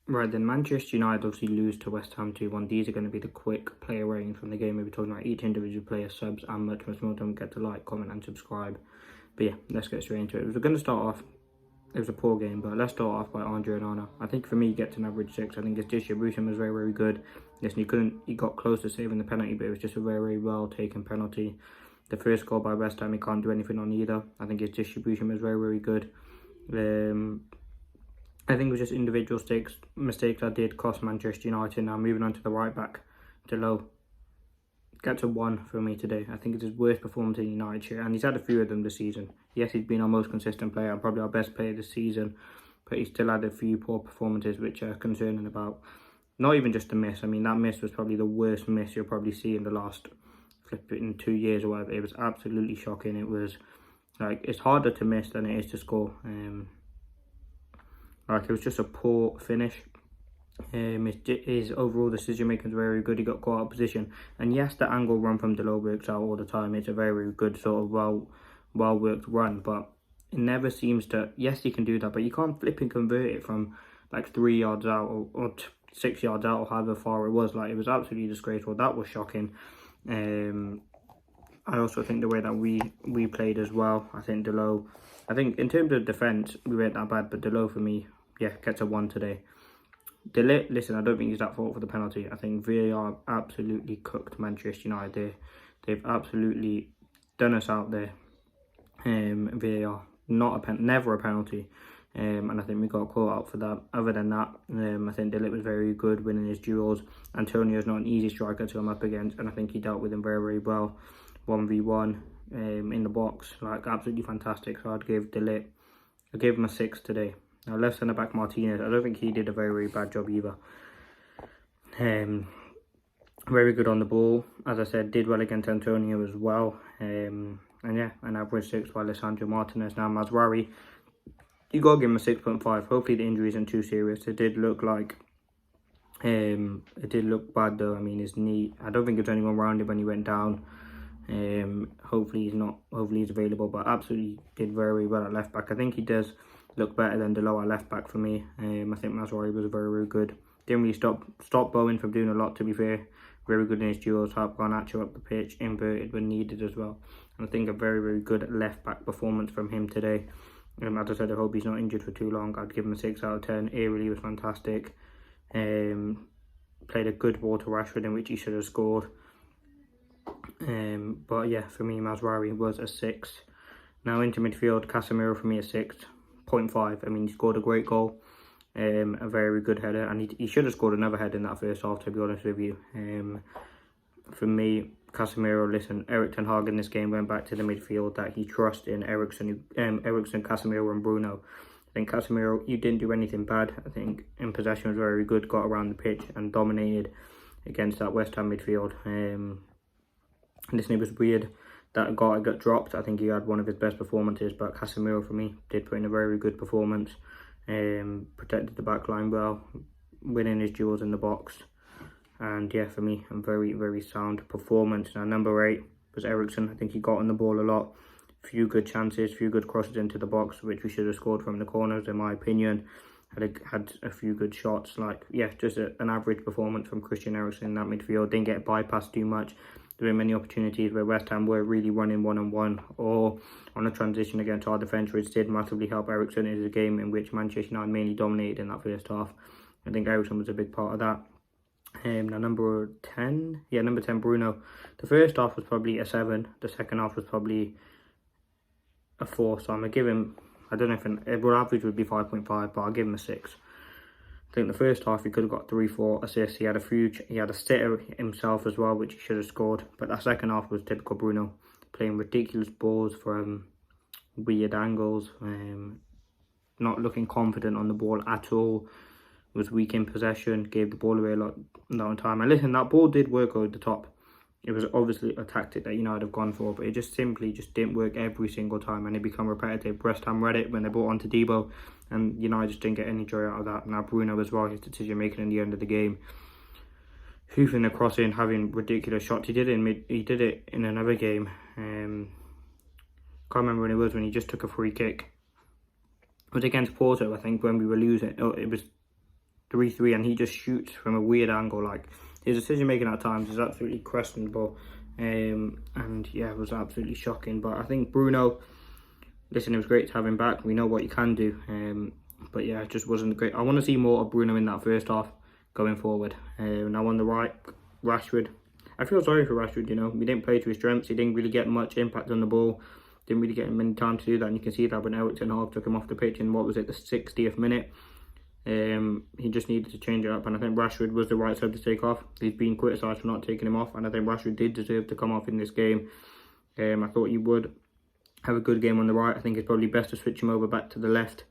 Right then, Manchester United obviously lose to West Ham 2-1. These are going to be the quick player ratings from the game. We'll be talking about each individual player, subs, and much more. Don't forget to like, comment, and subscribe. But yeah, let's get straight into it. We're going to start off. It was a poor game, but let's start off by Andre Onana. I think for me, he gets an average 6. I think his distribution was very good. Listen, he got close to saving the penalty, but it was just a very well taken penalty. The first goal by West Ham, he can't do anything on either. I think his distribution was very good. I think it was just individual mistakes that did cost Manchester United. Now moving on to the right back, DALOT. Gets a 1 for me today. I think it's his worst performance in United shirt, and he's had a few of them this season. Yes, he's been our most consistent player and probably our best player this season, but he's still had a few poor performances which are concerning about. Not even just a miss. I mean, that miss was probably the worst miss you'll probably see in the last 2 years or whatever. It was absolutely shocking. It was like, it's harder to miss than it is to score. Like, it was just a poor finish. His overall decision making is very good. He got caught out of position, and yes, the angle run from DALOT works out all the time. It's a very good sort of well worked run, but it never seems to. Yes, he can do that, but you can't flip and convert it from like 3 yards out or 6 yards out or however far it was. Like, it was absolutely disgraceful. That was shocking. I also think the way that we played as well. I think DALOT. I think in terms of defence, we weren't that bad, but DALOT for me, yeah, gets a 1 today. DALOT, listen, I don't think he's at fault for the penalty. I think VAR absolutely cooked Manchester United there. They've absolutely done us out there. VAR, never a penalty. And I think we got caught out for that. Other than that, I think DALOT was very good winning his duels. Antonio's not an easy striker to come up against, and I think he dealt with him very well. 1v1 in the box, like, absolutely fantastic. So I'd give DALOT, I gave him a 6 today. Now, left centre back Martinez, I don't think he did a very bad job either. Very good on the ball, as I said, did well against Antonio as well. And yeah, an average 6 by Lisandro Martinez. Now, Mazraoui, you got to give him a 6.5. Hopefully the injury isn't too serious. It did look like, it did look bad though. I mean, his knee, I don't think there was anyone around him when he went down. Hopefully he's available, but absolutely did very well at left back. I think he does look better than DALOT at left back for me. I think Mazraoui was very good. Didn't really stop Bowen from doing a lot, to be fair. Very good in his duels, helped Garnacho up the pitch, inverted when needed as well. And I think a very good left back performance from him today. As I said, I hope he's not injured for too long. I'd give him a 6 out of 10. Aerially was fantastic. Played a good ball to Rashford in which he should have scored. But yeah, for me, Mazraoui was a 6. Now into midfield, Casemiro for me a 6.5. I mean, he scored a great goal, a very good header, and he should have scored another header in that first half, to be honest with you. For me, Casemiro, listen, Erik ten Hag in this game went back to the midfield that he trusts in Eriksen, Casemiro and Bruno. I think Casemiro, you didn't do anything bad. I think in possession was very good, got around the pitch and dominated against that West Ham midfield. Listen, it was weird that guy got dropped. I think he had one of his best performances, but Casemiro for me did put in a very good performance. Protected the back line well, winning his duels in the box. And yeah, for me, a very sound performance. Now, number 8 was Eriksen. I think he got on the ball a lot. Few good chances, few good crosses into the box, which we should have scored from the corners, in my opinion. Had a few good shots. Like, yeah, just an average performance from Christian Eriksen in that midfield. Didn't get bypassed too much. There were many opportunities where West Ham were really running one-on-one or on a transition against our defence, which did massively help Eriksen. It is a game in which Manchester United mainly dominated in that first half. I think Eriksen was a big part of that. Now number 10, Bruno. The first half was probably a 7. The second half was probably a 4. So I'm going to give him, I don't know if average would be 5.5, but I'll give him a 6. I think the first half he could have got 3-4 assists. He had a sitter himself as well, which he should have scored. But that second half was typical Bruno, playing ridiculous balls from weird angles, not looking confident on the ball at all. Was weak in possession, gave the ball away a lot of time. And listen, that ball did work over the top. It was obviously a tactic that United have gone for, but it just simply didn't work every single time, and it became repetitive. West Ham read it when they brought on to Debo, and United just didn't get any joy out of that. Now Bruno as well, his decision making in the end of the game, hoofing the cross in, having ridiculous shots. He did it in another game. Can't remember when it was, when he just took a free kick. It was against Porto, I think, when we were losing. Oh, it was 3-3 and he just shoots from a weird angle. Like, his decision making at times is absolutely questionable. And yeah, it was absolutely shocking. But I think Bruno, listen, it was great to have him back. We know what he can do. But yeah, it just wasn't great. I want to see more of Bruno in that first half going forward. Now on the right, Rashford. I feel sorry for Rashford, you know. He didn't play to his strengths. He didn't really get much impact on the ball. Didn't really get many time to do that. And you can see that when Ten Hag took him off the pitch in, what was it, the 60th minute. He just needed to change it up. And I think Rashford was the right side to take off. He's been criticised for not taking him off. And I think Rashford did deserve to come off in this game. I thought he would have a good game on the right. I think it's probably best to switch him over back to the left.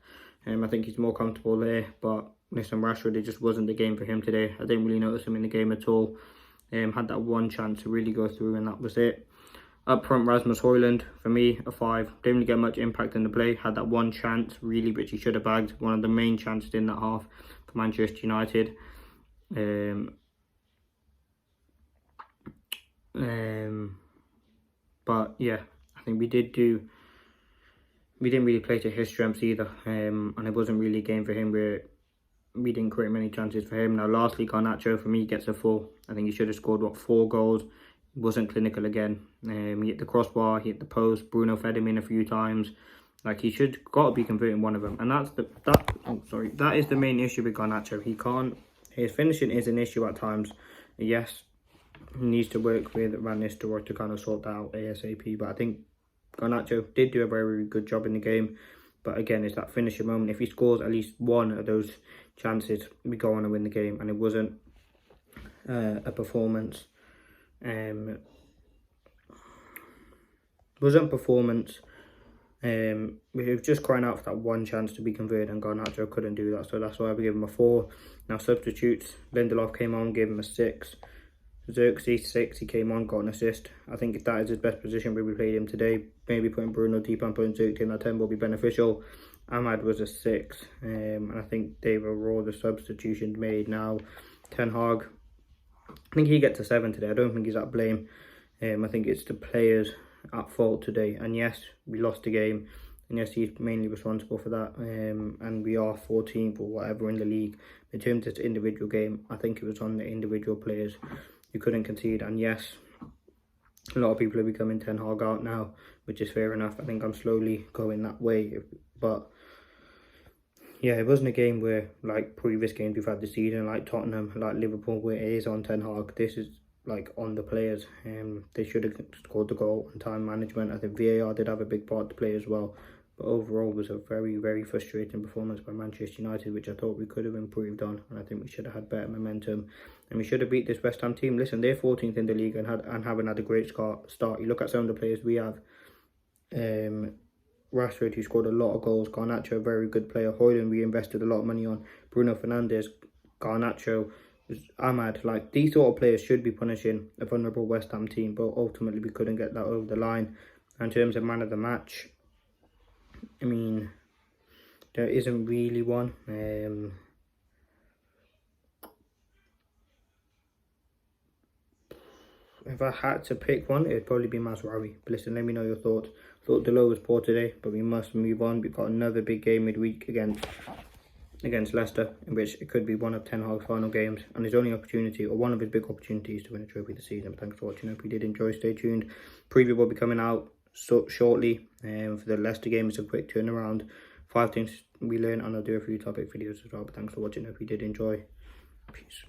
I think he's more comfortable there. But listen, Rashford, it just wasn't the game for him today. I didn't really notice him in the game at all. Had that one chance to really go through and that was it. Up front, Rasmus Højlund, for me, a 5. Didn't really get much impact in the play. Had that one chance, really, which he should have bagged. One of the main chances in that half for Manchester United. But yeah, I think we didn't really play to his strengths either. And it wasn't really a game for him where we didn't create many chances for him. Now, lastly, Garnacho, for me, gets a 4. I think he should have scored, 4 goals. Wasn't clinical again. He hit the crossbar, he hit the post. Bruno fed him in a few times. Like, he got to be converting one of them, and that is the main issue with Garnacho. He can't. His finishing is an issue at times. Yes, he needs to work with Van Nistelrooy to kind of sort that out ASAP. But I think Garnacho did do a very good job in the game. But again, it's that finishing moment. If he scores at least one of those chances, we go on and win the game. And it wasn't a performance. We were just crying out for that one chance to be converted, and Garnacho couldn't do that, so that's why we gave him a 4. Now substitutes, Lindelof came on, gave him a 6. Xerxes 6, he came on, got an assist. I think if that is his best position where we played him today, maybe putting Bruno deep and putting Xerxes in that 10 will be beneficial. Ahmad was a 6, and I think they were all the substitutions made. Now Ten Hag, I think he gets a 7 today. I don't think he's at blame. I think it's the players at fault today. And yes, we lost the game. And yes, he's mainly responsible for that. And we are 14th or whatever in the league. In terms of this individual game, I think it was on the individual players who couldn't concede. And yes, a lot of people are becoming Ten Hag out now, which is fair enough. I think I'm slowly going that way. But yeah, it wasn't a game where, like previous games we've had this season, like Tottenham, like Liverpool, where it is on Ten Hag. This is like on the players. They should have scored the goal on time management. I think VAR did have a big part to play as well. But overall, it was a very, very frustrating performance by Manchester United, which I thought we could have improved on. And I think we should have had better momentum. And we should have beat this West Ham team. Listen, they're 14th in the league and haven't had a great start. You look at some of the players we have. Rashford, who scored a lot of goals. Garnacho, a very good player. Højlund, we invested a lot of money on. Bruno Fernandes, Garnacho, Ahmad. Like, these sort of players should be punishing a vulnerable West Ham team, but ultimately we couldn't get that over the line. In terms of man of the match, I mean, there isn't really one. If I had to pick one, it'd probably be Masraoui. But listen, let me know your thoughts. Thought DALOT was poor today, but we must move on. We've got another big game midweek against Leicester, in which it could be one of Ten Hag's final games, and his only opportunity, or one of his big opportunities, to win a trophy this season. But thanks for watching. Hope you did enjoy. Stay tuned. Preview will be coming out shortly. For the Leicester game, it's a quick turnaround. 5 things we learned, and I'll do a few topic videos as well. But thanks for watching. Hope you did enjoy. Peace.